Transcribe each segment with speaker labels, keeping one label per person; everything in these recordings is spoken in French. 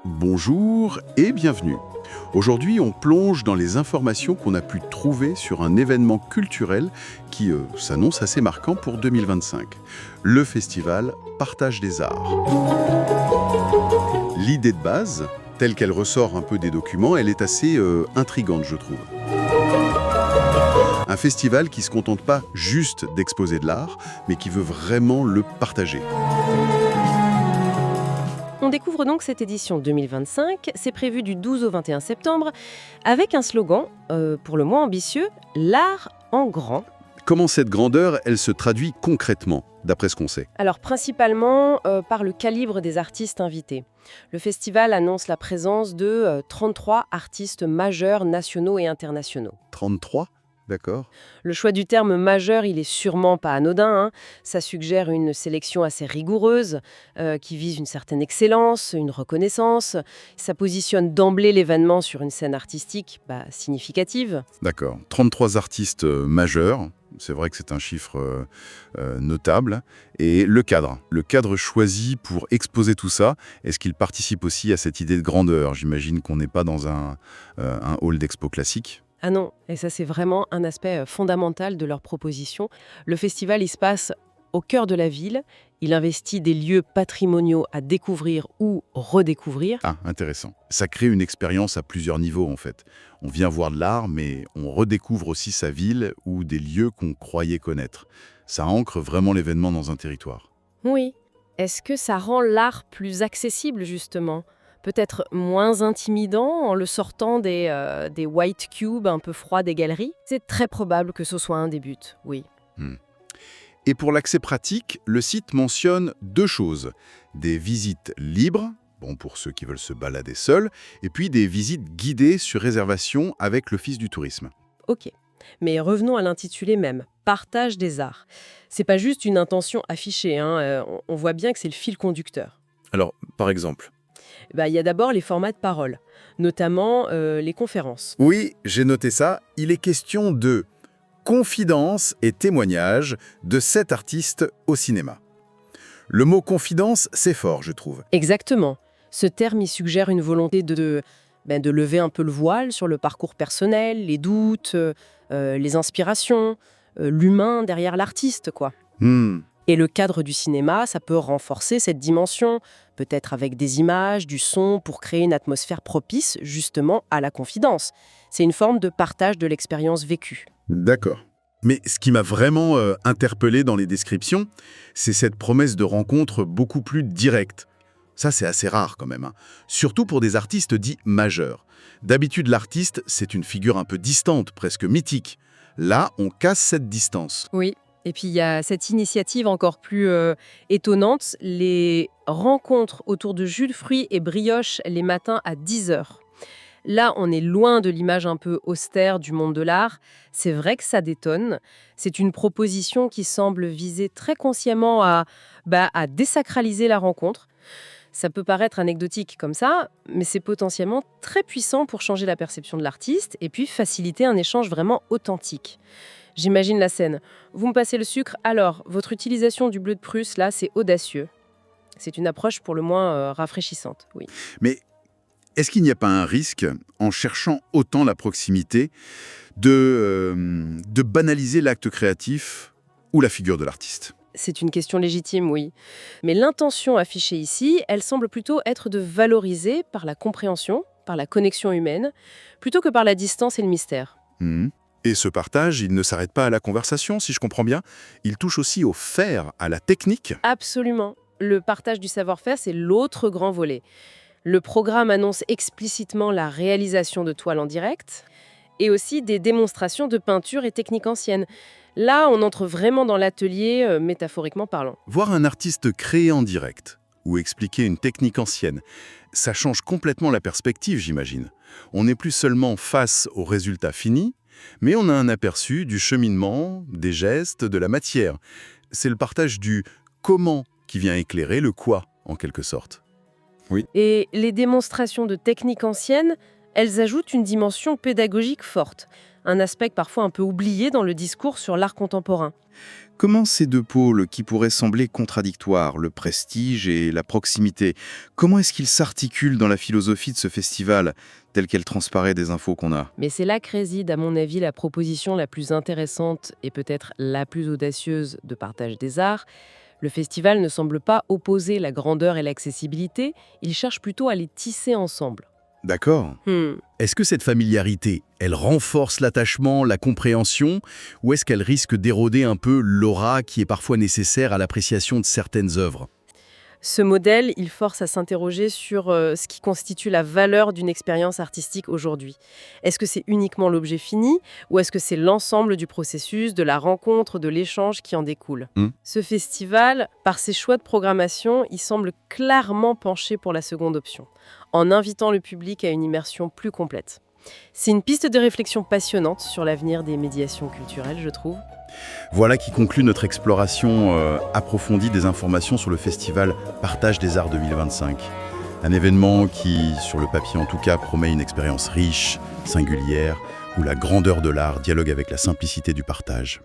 Speaker 1: Bonjour et bienvenue. Aujourd'hui, on plonge dans les informations qu'on a pu trouver sur un événement culturel qui s'annonce assez marquant pour 2025. Le festival Partage des Arts. L'idée de base, telle qu'elle ressort un peu des documents, elle est assez intrigante, je trouve. Un festival qui ne se contente pas juste d'exposer de l'art, mais qui veut vraiment le partager.
Speaker 2: On découvre donc cette édition 2025, c'est prévu du 12 au 21 septembre, avec un slogan, pour le moins ambitieux, l'art en grand.
Speaker 1: Comment cette grandeur, elle se traduit concrètement, d'après ce qu'on sait?
Speaker 2: Alors principalement par le calibre des artistes invités. Le festival annonce la présence de 33 artistes majeurs nationaux et internationaux.
Speaker 1: 33? D'accord.
Speaker 2: Le choix du terme majeur, il est sûrement pas anodin, hein. Ça suggère une sélection assez rigoureuse, qui vise une certaine excellence, une reconnaissance. Ça positionne d'emblée l'événement sur une scène artistique significative.
Speaker 1: D'accord. 33 artistes majeurs, c'est vrai que c'est un chiffre notable. Et le cadre choisi pour exposer tout ça, est-ce qu'il participe aussi à cette idée de grandeur? J'imagine qu'on n'est pas dans un hall d'expo classique.
Speaker 2: Ah non, et ça c'est vraiment un aspect fondamental de leur proposition. Le festival, il se passe au cœur de la ville. Il investit des lieux patrimoniaux à découvrir ou redécouvrir.
Speaker 1: Ah, intéressant. Ça crée une expérience à plusieurs niveaux, en fait. On vient voir de l'art, mais on redécouvre aussi sa ville ou des lieux qu'on croyait connaître. Ça ancre vraiment l'événement dans un territoire.
Speaker 2: Oui. Est-ce que ça rend l'art plus accessible, justement ? Peut-être moins intimidant en le sortant des white cubes un peu froids des galeries? C'est très probable que ce soit un des buts, oui.
Speaker 1: Et pour l'accès pratique, le site mentionne deux choses. Des visites libres, bon pour ceux qui veulent se balader seuls, et puis des visites guidées sur réservation avec l'Office du tourisme.
Speaker 2: Ok. Mais revenons à l'intitulé même, Partage des arts. C'est pas juste une intention affichée, hein, on voit bien que c'est le fil conducteur.
Speaker 3: Alors, par exemple?
Speaker 2: Il y a d'abord les formats de parole, notamment les conférences.
Speaker 1: Oui, j'ai noté ça. Il est question de confidence et témoignages de 7 artistes au cinéma. Le mot confidence, c'est fort, je trouve.
Speaker 2: Exactement. Ce terme, il suggère une volonté de lever un peu le voile sur le parcours personnel, les doutes, les inspirations, l'humain derrière l'artiste, quoi. Et le cadre du cinéma, ça peut renforcer cette dimension, peut-être avec des images, du son, pour créer une atmosphère propice, justement, à la confidence. C'est une forme de partage de l'expérience vécue.
Speaker 1: D'accord. Mais ce qui m'a vraiment interpellé dans les descriptions, c'est cette promesse de rencontre beaucoup plus directe. Ça, c'est assez rare quand même, hein. Surtout pour des artistes dits majeurs. D'habitude, l'artiste, c'est une figure un peu distante, presque mythique. Là, on casse cette distance.
Speaker 2: Oui. Et puis, il y a cette initiative encore plus étonnante, les rencontres autour de jus de fruits et brioches les matins à 10h. Là, on est loin de l'image un peu austère du monde de l'art. C'est vrai que ça détonne. C'est une proposition qui semble viser très consciemment à désacraliser la rencontre. Ça peut paraître anecdotique comme ça, mais c'est potentiellement très puissant pour changer la perception de l'artiste et puis faciliter un échange vraiment authentique. J'imagine la scène. Vous me passez le sucre, alors, votre utilisation du bleu de Prusse, là, c'est audacieux. C'est une approche pour le moins rafraîchissante, oui.
Speaker 1: Mais est-ce qu'il n'y a pas un risque, en cherchant autant la proximité, de banaliser l'acte créatif ou la figure de l'artiste ?
Speaker 2: C'est une question légitime, oui. Mais l'intention affichée ici, elle semble plutôt être de valoriser par la compréhension, par la connexion humaine, plutôt que par la distance et le mystère.
Speaker 1: Et ce partage, il ne s'arrête pas à la conversation, si je comprends bien. Il touche aussi au faire, à la technique.
Speaker 2: Absolument. Le partage du savoir-faire, c'est l'autre grand volet. Le programme annonce explicitement la réalisation de toiles en direct et aussi des démonstrations de peinture et techniques anciennes. Là, on entre vraiment dans l'atelier, métaphoriquement parlant.
Speaker 1: Voir un artiste créer en direct ou expliquer une technique ancienne, ça change complètement la perspective, j'imagine. On n'est plus seulement face au résultat fini, mais on a un aperçu du cheminement, des gestes, de la matière. C'est le partage du comment qui vient éclairer le quoi, en quelque sorte. Oui.
Speaker 2: Et les démonstrations de techniques anciennes, elles ajoutent une dimension pédagogique forte. un aspect parfois un peu oublié dans le discours sur l'art contemporain.
Speaker 3: Comment ces deux pôles, qui pourraient sembler contradictoires, le prestige et la proximité, comment est-ce qu'ils s'articulent dans la philosophie de ce festival, telle qu'elle transparaît des infos qu'on a?
Speaker 2: Mais c'est là que réside, à mon avis, la proposition la plus intéressante et peut-être la plus audacieuse de partage des arts. Le festival ne semble pas opposer la grandeur et l'accessibilité, il cherche plutôt à les tisser ensemble.
Speaker 3: D'accord.
Speaker 1: Est-ce que cette familiarité, elle renforce l'attachement, la compréhension, ou est-ce qu'elle risque d'éroder un peu l'aura qui est parfois nécessaire à l'appréciation de certaines œuvres?
Speaker 2: Ce modèle, il force à s'interroger sur ce qui constitue la valeur d'une expérience artistique aujourd'hui. Est-ce que c'est uniquement l'objet fini ou est-ce que c'est l'ensemble du processus, de la rencontre, de l'échange qui en découle? Ce festival, par ses choix de programmation, il semble clairement pencher pour la seconde option, en invitant le public à une immersion plus complète. C'est une piste de réflexion passionnante sur l'avenir des médiations culturelles, je trouve.
Speaker 1: Voilà qui conclut notre exploration approfondie des informations sur le festival Partage des Arts 2025. Un événement qui, sur le papier en tout cas, promet une expérience riche, singulière, où la grandeur de l'art dialogue avec la simplicité du partage.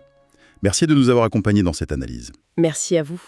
Speaker 1: Merci de nous avoir accompagnés dans cette analyse.
Speaker 2: Merci à vous.